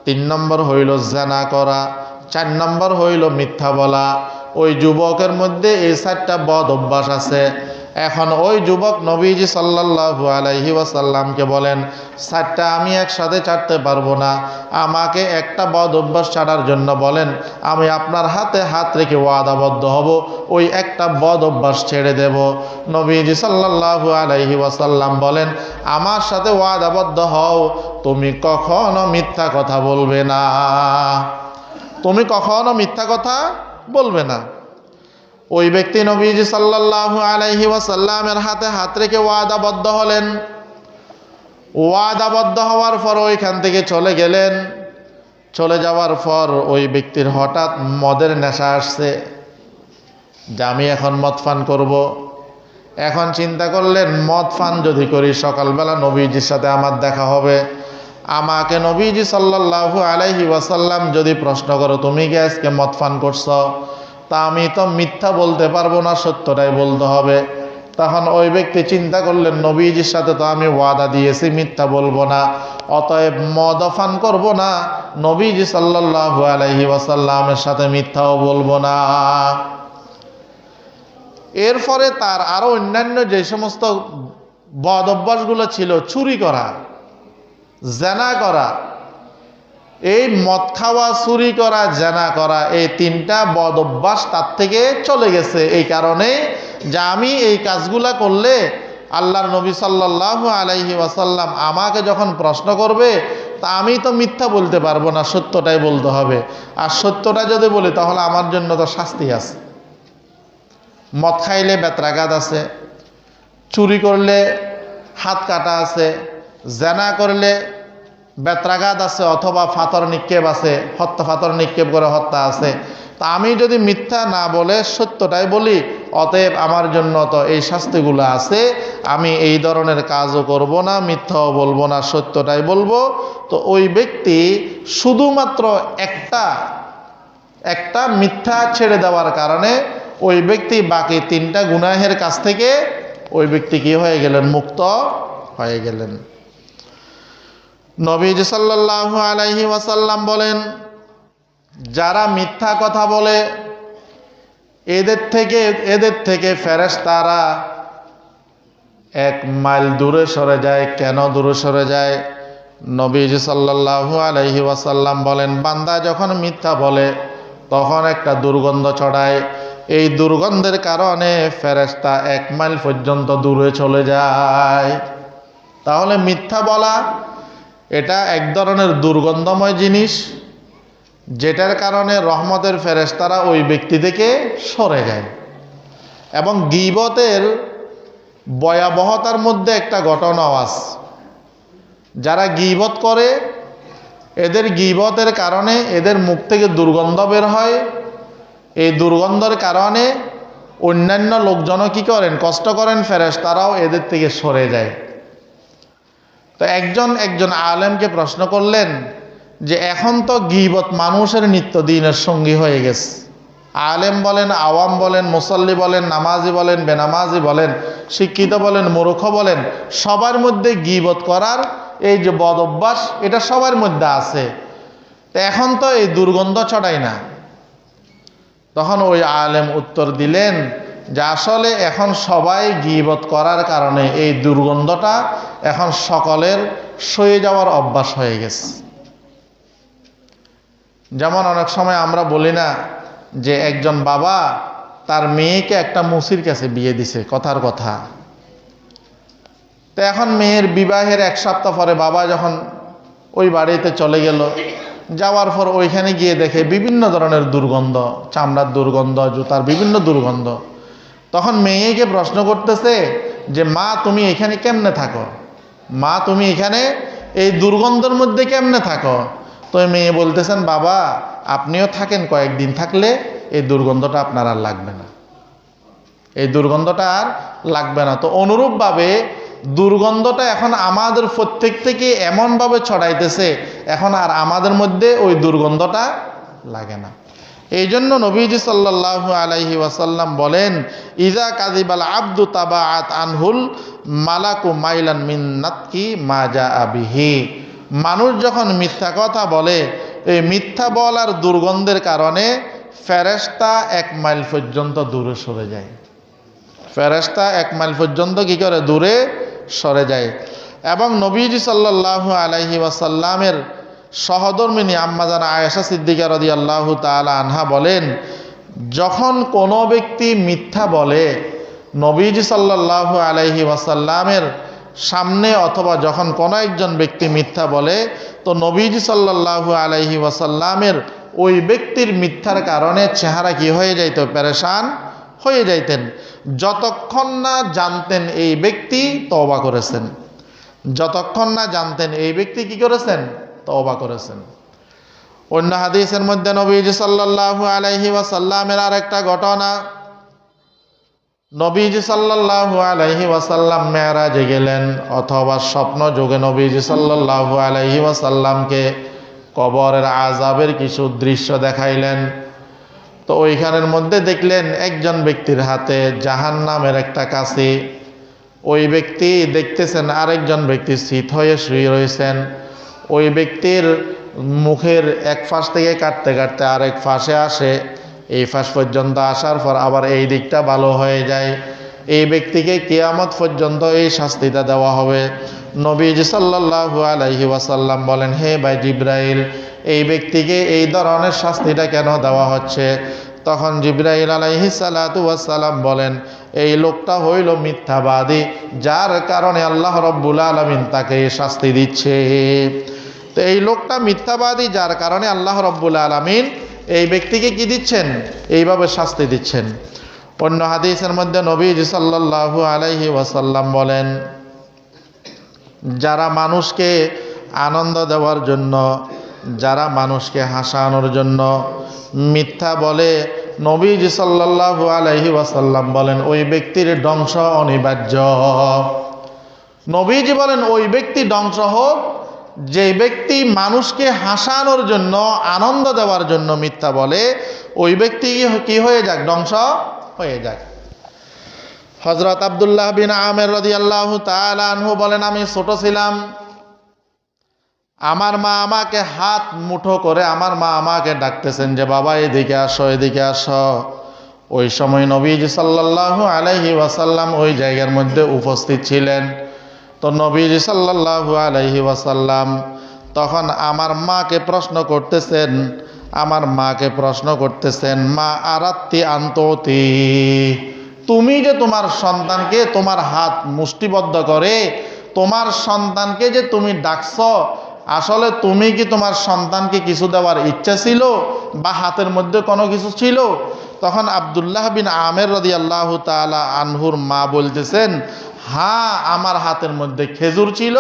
3 নম্বর হইল জেনা করা, 4 নম্বর হইল মিথ্যা বলা। ওই যুবকের মধ্যে এই 4টা বদ অভ্যাস আছে। এখন ওই যুবক নবীজি সাল্লাল্লাহু আলাইহি ওয়াসাল্লামকে বলেন, 4টা আমি একসাথে ছাড়তে পারবো না, আমাকে একটা বদ অভ্যাস ছাড়ার জন্য বলেন, আমি আপনার হাতে হাত রেখে ওয়াদাবদ্ধ হব, ওই একটা বদ অভ্যাস ছেড়ে দেব। নবীজি সাল্লাল্লাহু আলাইহি ওয়াসাল্লাম বলেন, আমার সাথে ওয়াদাবদ্ধ হও, তুমি কখনো মিথ্যা কথা বলবে না। তুমি কখনো মিথ্যা কথা বলবে না। ওই ব্যক্তি নবীজি সাল্লাল্লাহু আলাইহি ওয়াসাল্লামের হাতে হাত রেখে ওয়াদাবদ্ধ হলেন। ওয়াদাবদ্ধ হওয়ার পর ওইখান থেকে চলে গেলেন। চলে যাওয়ার পর ওই ব্যক্তির হঠাৎ মদের নেশা আসছে, যে আমি এখন মদ পান করব। এখন চিন্তা করলেন, মদ পান যদি করি সকালবেলা নবীজির সাথে আমার দেখা হবে। আমাকে নবীজি সাল্লাল্লাহু আলাইহি ওয়াসাল্লাম যদি প্রশ্ন করো, তুমি কি আজকে মদ পান করছো, তা আমি তো মিথ্যা বলতে পারবো না, সত্যটাই বলতে হবে। তখন ওই ব্যক্তি চিন্তা করলেন, নবীজির সাথে তো আমি ওয়াদা দিয়েছি মিথ্যা বলবো না, অতএব মদ পান করবো না, নবীজি সাল্লাল্লাহু আলাইহি ওয়াসাল্লামের সাথে মিথ্যাও বলবো না। এরপরে তার আরো অন্যান্য যে সমস্ত বদ অভ্যাসগুলো ছিল, চুরি করা, জেনা করা, এই মদ খাওয়া, চুরি করা, জেনা করা, এই 3টা বদ অভ্যাস তার থেকে চলে গেছে। এই কারণে যে আমি এই কাজগুলা করলে আল্লাহর নবী সাল্লাল্লাহু আলাইহি ওয়াসাল্লাম আমাকে যখন প্রশ্ন করবে তা আমি তো মিথ্যা বলতে পারবো না, সত্যটাই বলতে হবে। আর সত্যটা যদি বলি তাহলে আমার জন্য তো শাস্তি আছে। মদ খাইলে বেত্রাঘাত আছে, চুরি করলে হাত কাটা আছে, জেনা করলে বেত্রাঘাত আছে, অথবা ফাতর নিক্ষেপ আছে, ফাতর নিক্ষেপ করে হত্যা আছে। তা আমি যদি মিথ্যা না বলে সত্যটাই বলি, অতএব আমার জন্য তো এই শাস্তিগুলো আছে, আমি এই ধরনের কাজও করব না, মিথ্যাও বলবো না, সত্যটাই বলবো। তো ওই ব্যক্তি শুধুমাত্র একটা মিথ্যা ছেড়ে দেওয়ার কারণে ওই ব্যক্তি বাকি 3টা গুনাহের কাছ থেকে ওই ব্যক্তি কি হয়ে গেলেন? মুক্ত হয়ে গেলেন। নবীজি সাল্লাল্লাহু আলাইহি ওয়াসাল্লাম বলেন, যারা মিথ্যা কথা বলে এদের থেকে ফেরেশতারা 1 মাইল দূরে সরে যায়। কেন দূরে সরে যায়? নবীজি সাল্লাল্লাহু আলাইহি ওয়াসাল্লাম বলেন, বান্দা যখন মিথ্যা বলে তখন একটা দুর্গন্ধ ছড়ায়। এই দুর্গন্ধের কারণে ফেরেশতা 1 মাইল পর্যন্ত দূরে চলে যায়। তাহলে মিথ্যা বলা এটা এক ধরনের দুর্গন্ধময় জিনিস, যেটার কারণে রহমতের ফেরেশতারা ওই ব্যক্তি থেকে সরে যায়। এবং গীবতের ভয়াবহতার মধ্যে একটা ঘটনাও আছে। যারা গীবত করে, এদের গীবতের কারণে এদের মুখ থেকে দুর্গন্ধ বের হয়। এই দুর্গন্ধের কারণে অন্যান্য লোকজনও কি করেন? কষ্ট করেন, ফেরেশতারাও এদের থেকে সরে যায়। তো একজন আলেমকে প্রশ্ন করলেন যে এখন তো গীবত মানুষের নিত্যদিনের সঙ্গী হয়ে গেছে। আলেম বলেন, আওয়াম বলেন, মুসল্লি বলেন, নামাজি বলেন, বেনামাজি বলেন, শিক্ষিত বলেন, মূর্খ বলেন, সবার মধ্যে গীবত করার এই যে বদ অভ্যাস, এটা সবার মধ্যে আছে। তো এখন তো এই দুর্গন্ধ ছড়ায় না। তখন ওই আলেম উত্তর দিলেন যে আসলে এখন সবাই গীবত করার কারণে এই দুর্গন্ধটা এখন সকলের সয়ে যাওয়ার অভ্যাস হয়ে গেছে। যেমন অনেক সময় আমরা বলি না যে একজন বাবা তার মেয়েকে একটা মুসির কাছে বিয়ে দিছে, কথার কথা। তো এখন মেয়ের বিবাহের 1 সপ্তাহ পরে বাবা যখন ওই বাড়িতে চলে গেল, যাওয়ার পর ওইখানে গিয়ে দেখে বিভিন্ন ধরনের দুর্গন্ধ, চামড়ার দুর্গন্ধ, জুতার বিভিন্ন দুর্গন্ধ। তখন মেয়েকে প্রশ্ন করতেছে যে মা তুমি এখানে কেমনে থাকো? মা তুমি এখানে এই দুর্গন্ধের মধ্যে কেমনে থাকো? তো মেয়ে বলতেছেন, বাবা আপনিও থাকেন, কয়েকদিন থাকলে এই দুর্গন্ধটা আপনার আর লাগবে না, এই দুর্গন্ধটা আর লাগবে না। তো অনুরূপভাবে দুর্গন্ধটা এখন আমাদের প্রত্যেক থেকে এমনভাবে ছড়াইতেছে, এখন আর আমাদের মধ্যে ওই দুর্গন্ধটা লাগে না। এই জন্য নবীজি সাল্লাল্লাহু আলাইহি ওয়াসাল্লাম বলেন, ইজা কাযিবাল আবদু তাবাআত আনহুল মালাকু মাইলান মিন নাতকি মা জাআ বিহি। মানুষ যখন মিথ্যা কথা বলে, এই মিথ্যা বলার দুর্গন্ধের কারণে ফেরেশতা 1 মাইল পর্যন্ত দূরে সরে যায়। ফেরেশতা 1 মাইল পর্যন্ত কি করে? দূরে সরে যায়। এবং নবীজি সাল্লাল্লাহু আলাইহি ওয়াসাল্লামের সহধর্মিনী আম্মাজান আয়েশা সিদ্দিকা রাদিয়াল্লাহু তাআলা আনহা বলেন, যখন কোনো ব্যক্তি মিথ্যা বলে নবীজি সাল্লাল্লাহু আলাইহি ওয়াসাল্লামের সামনে, অথবা যখন কোনো একজন ব্যক্তি মিথ্যা বলে, তো নবীজি সাল্লাল্লাহু আলাইহি ওয়াসাল্লামের ওই ব্যক্তির মিথ্যার কারণে চেহারা কি হয়ে যাইত? পেরেশান হয়ে যাইতেন, যতক্ষণ না জানতেন এই ব্যক্তি তওবা করেছেন। যতক্ষণ না জানতেন এই ব্যক্তি কি করেছেন? তওবা করেছেন। অন্য হাদিসের মধ্যে নবীজি সাল্লাল্লাহু আলাইহি ওয়াসাল্লামের আরেকটা ঘটনা, নবীজি সাল্লাল্লাহু আলাইহি ওয়াসাল্লাম মেরাজে গেলেন, অথবা স্বপ্ন যোগে নবীজি সাল্লাল্লাহু আলাইহি ওয়াসাল্লামকে কবরের আযাবের কিছু দৃশ্য দেখাইলেন। তো ওইখানের মধ্যে দেখলেন একজন ব্যক্তির হাতে জাহান্নামের একটা কাঁচি। ওই ব্যক্তি দেখতেছেন আরেকজন ব্যক্তি স্থিত হয়ে শুয়ে রয়েছেন। ওই ব্যক্তির মুখের এক ফাঁস থেকে কাটতে কাটতে আরেক ফাঁসে আসে, এই ফাঁস পর্যন্ত আসার পর আবার এই দিকটা ভালো হয়ে যায়। এই ব্যক্তিকে কিয়ামত পর্যন্ত এই শাস্তিটা দেওয়া হবে। নবীজি সাল্লাল্লাহু আলাইহি ওয়াসাল্লাম বলেন, হে ভাই জিবরাইল, এই ব্যক্তিকে এই ধরনের শাস্তিটা কেন দেওয়া হচ্ছে? তখন জিবরাইল আলাইহিস সালাতু ওয়াস সালাম বলেন, এই লোকটা হইল মিথ্যাবাদী, যার কারণে আল্লাহ রাব্বুল আলামিন তাকে শাস্তি দিচ্ছে। তো এই লোকটা মিথ্যাবাদী, যার কারণে আল্লাহ রাব্বুল আলামিন এই ব্যক্তিকে কি দিচ্ছেন? এইভাবে শাস্তি দিচ্ছেন। অন্য হাদিসের মধ্যে নবীজি সাল্লাল্লাহু আলাইহি ওয়াসাল্লাম বলেন, যারা মানুষকে আনন্দ দেওয়ার জন্য, যারা মানুষকে হাসানোর জন্য মিথ্যা বলে, নবীজি সাল্লাল্লাহু আলাইহি ওয়াসাল্লাম বলেন ওই ব্যক্তির ধ্বংস অনিবার্য। নবীজি বলেন ওই ব্যক্তি ধ্বংস হোক যে ব্যক্তি মানুষকে হাসানোর জন্য, আনন্দ দেওয়ার জন্য মিথ্যা বলে, ওই ব্যক্তি কি হয়ে যাক? ধ্বংস হয়ে যাক। হযরত আব্দুল্লাহ বিন আমের রাদিয়াল্লাহু তাআলা আনহু বলেন, আমি ছোট ছিলাম, আমার মা আমাকে হাত মুঠো করে আমার মা আমাকে ডাকতেছেন যে বাবা এদিকে আসো, এদিকে আসো। ওই সময় নবীজি সাল্লাল্লাহু আলাইহি ওয়াসাল্লাম ওই জায়গার মধ্যে উপস্থিত ছিলেন। তো নবীজি সাল্লাল্লাহু আলাইহি ওয়াসাল্লাম তখন আমার মাকে প্রশ্ন করতেছেন, মা আরাত্তি আন্ততি, তুমি যে তোমার সন্তানকে তোমার হাত মুষ্টিবদ্ধ করে তোমার সন্তানকে যে তুমি ডাকছো, আসলে তুমি কি তোমার সন্তানকে কিছু দেওয়ার ইচ্ছা ছিল বা হাতের মধ্যে কোনো কিছু ছিল? তখন আব্দুল্লাহ বিন আমের রাদিয়াল্লাহু তাআলা আনহুর মা বলতেছেন, হ্যাঁ, আমার হাতের মধ্যে খেজুর ছিল,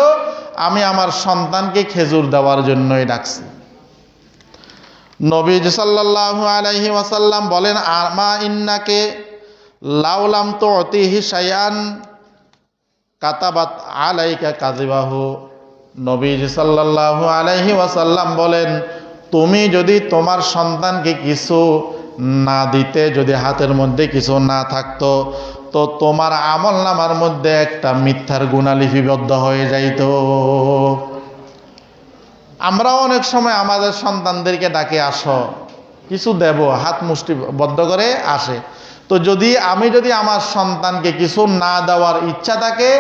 আমি আমার সন্তানকে খেজুর দেওয়ার জন্যই ডাকছি। নবীজি সাল্লাল্লাহু আলাইহি ওয়াসাল্লাম বলেন, আমা ইন্নাকে লাউলাম তুতিহি শাইআন কাতাবাত আলাইকা কাযিবাহু। নবীজি সাল্লাল্লাহু আলাইহি ওয়াসাল্লাম বলেন, তুমি যদি তোমার সন্তানকে কিছু না দিতে, যদি হাতের মধ্যে কিছু না থাকতো, তো তোমার আমলনামার মধ্যে একটা মিথ্যার গুনাহ লিপিবদ্ধ হয়ে যাইত। আমরাও অনেক সময় আমাদের সন্তানদেরকে ডাকে আসো, কিছু দেব, হাত মুষ্টিবদ্ধ করে আসে। তো আমি যদি আমার সন্তানকে কিছু না দেওয়ার ইচ্ছা থাকে,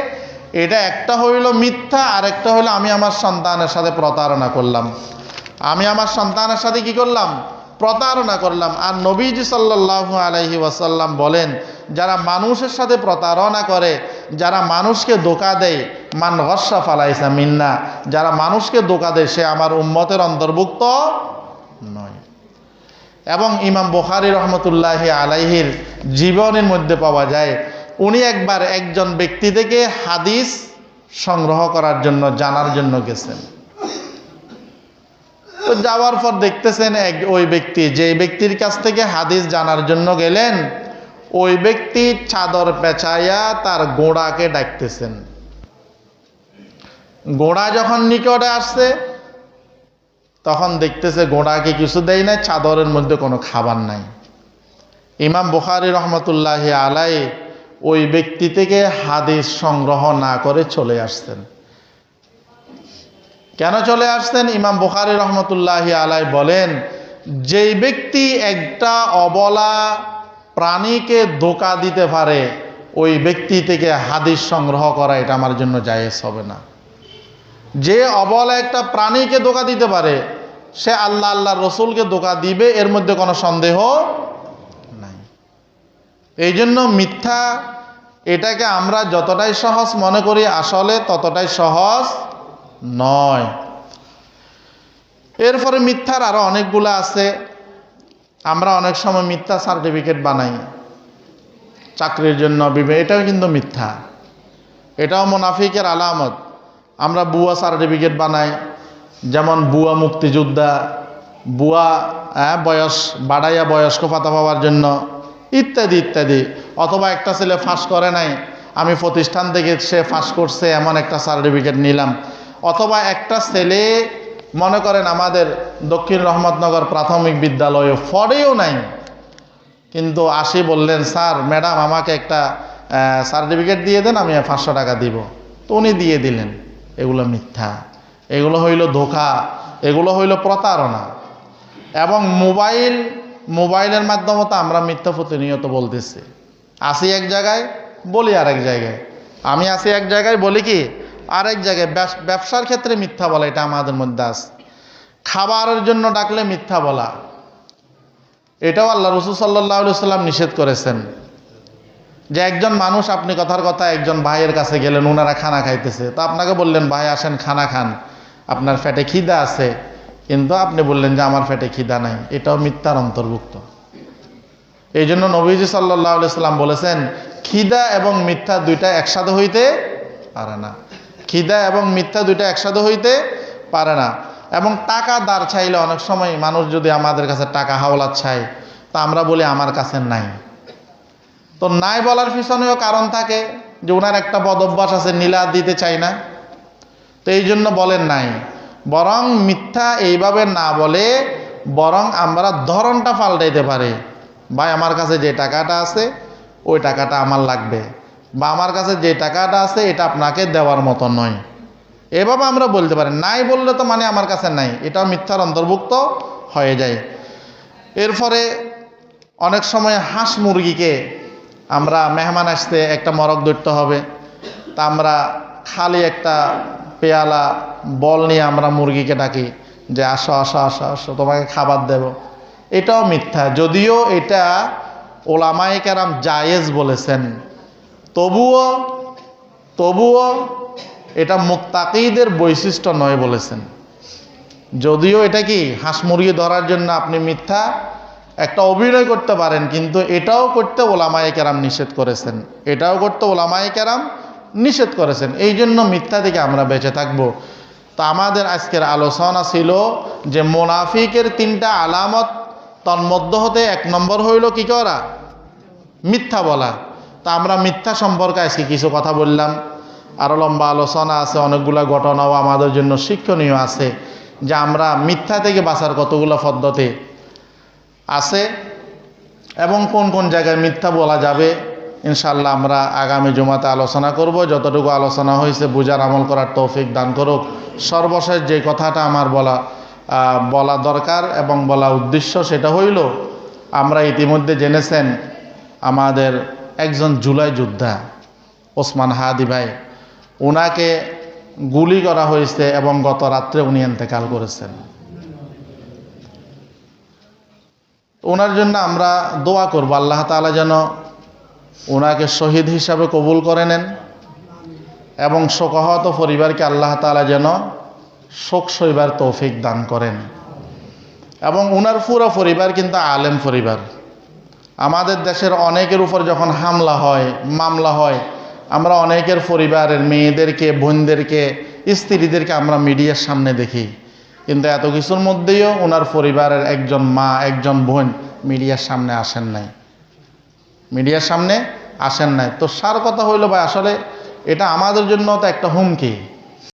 এটা একটা হইল মিথ্যা, আর একটা হইল আমি আমার সন্তানের সাথে প্রতারণা করলাম। আমি আমার সন্তানের সাথে কি করলাম? প্রতারণা করলাম। আর নবীজি সাল্লাল্লাহু আলাইহি ওয়াসাল্লাম বলেন, যারা মানুষের সাথে প্রতারণা করে, যারা মানুষকে ধোঁকা দেয়, মান গস্সা ফালাইসা মিন্না, যারা মানুষকে ধোঁকা দেয় সে আমার উম্মতের অন্তর্ভুক্ত নয়। এবং ইমাম বুখারী রহমতুল্লাহি আলাইহির জীবনের মধ্যে পাওয়া যায়, উনি একবার একজন ব্যক্তি থেকে হাদিস সংগ্রহ করার জন্য, জানার জন্য গেছেন। তো যাওয়ার পর দেখতেছেন ওই ব্যক্তি, যে ব্যক্তির কাছ থেকে হাদিস জানার জন্য গেলেন, ওই ব্যক্তি চাদর পেঁচাইয়া তার গোড়াকে ডাকতেছেন। গোড়া যখন নিকটে আসছে, তখন দেখতেছে গোড়াকে কিছু দেয় নাই, চাদরের মধ্যে কোনো খাবার নাই। ইমাম বুখারী রহমতুল্লাহি আলাইহি ওই ব্যক্তি থেকে হাদিস সংগ্রহ না করে চলে আসছেন। কেন চলে আসছেন? ইমাম বুখারী রহমতুল্লাহি আলাইহি বলেন, যেই ব্যক্তি একটা অবলা প্রাণীকে ধোঁকা দিতে পারে, ওই ব্যক্তি থেকে হাদিস সংগ্রহ করা এটা আমার জন্য জায়েজ হবে না। যে অবলা একটা প্রাণীকে ধোঁকা দিতে পারে, সে আল্লাহ রসুলকে ধোঁকা দিবে, এর মধ্যে কোনো সন্দেহ নাই। এই জন্য মিথ্যা এটাকে আমরা যতটাই সহজ মনে করি, আসলে ততটাই সহজ নয়। এরপরে মিথ্যার আরো অনেকগুলো আছে। আমরা অনেক সময় মিথ্যা সার্টিফিকেট বানাই চাকরির জন্য, এটাও কিন্তু মিথ্যা, এটাও মুনাফিকের আলামত। আমরা ভুয়া সার্টিফিকেট বানাই, যেমন ভুয়া মুক্তিযোদ্ধা, ভুয়া বয়স বাড়াইয়া বয়স্ক ভাতা পাওয়ার জন্য, ইত্যাদি ইত্যাদি। অথবা একটা ছেলে ফাঁস করে নাই, আমি প্রতিষ্ঠান থেকে সে ফাঁস করছে এমন একটা সার্টিফিকেট নিলাম। অথবা একটা ছেলে মনে করেন আমাদের দক্ষিণ রহমতনগর প্রাথমিক বিদ্যালয়ে পড়েও নাই, কিন্তু আসি বললেন, স্যার ম্যাডাম আমাকে একটা সার্টিফিকেট দিয়ে দেন, আমি 500 টাকা দিব। তো উনি দিয়ে দিলেন। এগুলো মিথ্যা, এগুলো হইল ধোঁকা, এগুলো হইল প্রতারণা। এবং মোবাইলের মাধ্যমে তো আমরা মিথ্যা প্রতিনিয়ত বলতেছি। আসি এক জায়গায়, বলি আরেক জায়গায়। আমি আসি এক জায়গায়, বলি কি আরেক জায়গায়। ব্যবসার ক্ষেত্রে মিথ্যা বলা, এটা আমাদের মধ্যে আছে। খাবারের জন্য ডাকলে মিথ্যা বলা, এটাও আল্লাহ রাসূল সাল্লাল্লাহু আলাইহি ওয়াসাল্লাম নিষেধ করেছেন। যে একজন মানুষ, আপনি কথার কথা একজন ভাইয়ের কাছে গেলেন, ওনারা খানা খাইতেছে, তো আপনাকে বললেন ভাই আসেন খানা খান, আপনার পেটে খিদা আছে, কিন্তু আপনি বললেন যে আমার পেটে খিদা নাই, এটাও মিথ্যার অন্তর্ভুক্ত। এই জন্য নবীজি সাল্লাল্লাহু আলাইহি সাল্লাম বলেছেন খিদা এবং মিথ্যা দুইটা একসাথে হইতে পারে না। খিদা এবং মিথ্যা দুইটা একসাথে হইতে পারে না। এবং টাকা ধার চাইলে অনেক সময় মানুষ যদি আমাদের কাছে টাকা হাওলাত চায়, তা আমরা বলি আমার কাছে নাই। তো নাই বলার পিছনেও কারণ থাকে, যে ওনার একটা বদ অভ্যাস আছে, নীলা দিতে চাই না, তো এই জন্য বলেন নাই। বরং মিথ্যা এইভাবে না বলে, বরং আমরা ধরনটা পাল্টাইতে পারি। ভাই আমার কাছে যে টাকাটা আছে ওই টাকাটা আমার লাগবে, বা আমার কাছে যে টাকাটা আছে এটা আপনাকে দেওয়ার মতো নয়, এভাবে আমরা বলতে পারি। নাই বললে তো মানে আমার কাছে নাই, এটাও মিথ্যার অন্তর্ভুক্ত হয়ে যায়। এরপরে অনেক সময় হাঁস মুরগিকে আমরা মেহমান আসতে একটা মরক ধরতে হবে, তা আমরা খালি একটা পেয়ালা বল নিয়ে আমরা মুরগিকে ডাকি যে আসো আসো আসো আসো তোমাকে খাবার দেব, এটাও মিথ্যা। যদিও এটা ওলামায়ে কেরাম জায়েজ বলেছেন, তবুও এটা মুত্তাকিদের বৈশিষ্ট্য নয় বলেছেন। যদিও এটা কি হাঁস মুরগি ধরার জন্য আপনি মিথ্যা একটা অভিনয় করতে পারেন, কিন্তু এটাও করতে ওলামায়ে কেরাম নিষেধ করেছেন, এটাও করতে ওলামায়ে কেরাম নিষেধ করেছেন। এই জন্য মিথ্যা থেকে আমরা বেঁচে থাকব। তো আমাদের আজকের আলোচনা ছিল যে মুনাফিকের তিনটা আলামত, তন্মধ্য হতে 1 নম্বর হইল কি করা? মিথ্যা বলা। তা আমরা মিথ্যা সম্পর্কে আজকে কিছু কথা বললাম, আরও লম্বা আলোচনা আছে, অনেকগুলো ঘটনাও আমাদের জন্য শিক্ষণীয় আছে, যে আমরা মিথ্যা থেকে বাঁচার কতগুলো পদ্ধতি আছে এবং কোন কোন জায়গায় মিথ্যা বলা যাবে। ইনশাআল্লাহ আমরা আগামী জুমাতে আলোচনা করব। যতটুকু আলোচনা হয়েছে বুঝার আমল করার তৌফিক দান করুক। সর্বশেষ যে কথাটা আমার বলা দরকার এবং বলা উদ্দেশ্য, সেটা হইল আমরা ইতিমধ্যে জেনেছেন আমাদের একজন জুলাই যোদ্ধা ওসমান হাদি ভাই, ওনাকে গুলি করা হয়েছে এবং গত রাত্রে উনি ইন্তেকাল করেছেন। ওনার জন্য আমরা দোয়া করব, আল্লাহ তাআলা যেন ওনাকে শহীদ হিসাবে কবুল করে নেন এবং শোকাহত পরিবারকে আল্লাহ তাআলা যেন শোক সইবার তৌফিক দান করেন। এবং ওনার পুরো পরিবার কিন্তু আলেম পরিবার। আমাদের দেশের অনেকের উপর যখন হামলা হয়, মামলা হয়, আমরা অনেকের পরিবারের মেয়েদেরকে, বোনদেরকে, স্ত্রীদেরকে আমরা মিডিয়ার সামনে দেখি, কিন্তু এত কিছুর মধ্যেও ওনার পরিবারের একজন মা, একজন বোন মিডিয়ার সামনে আসেন নাই। তো সার কথা হইল ভাই, আসলে এটা আমাদের জন্য তো একটা হুমকি।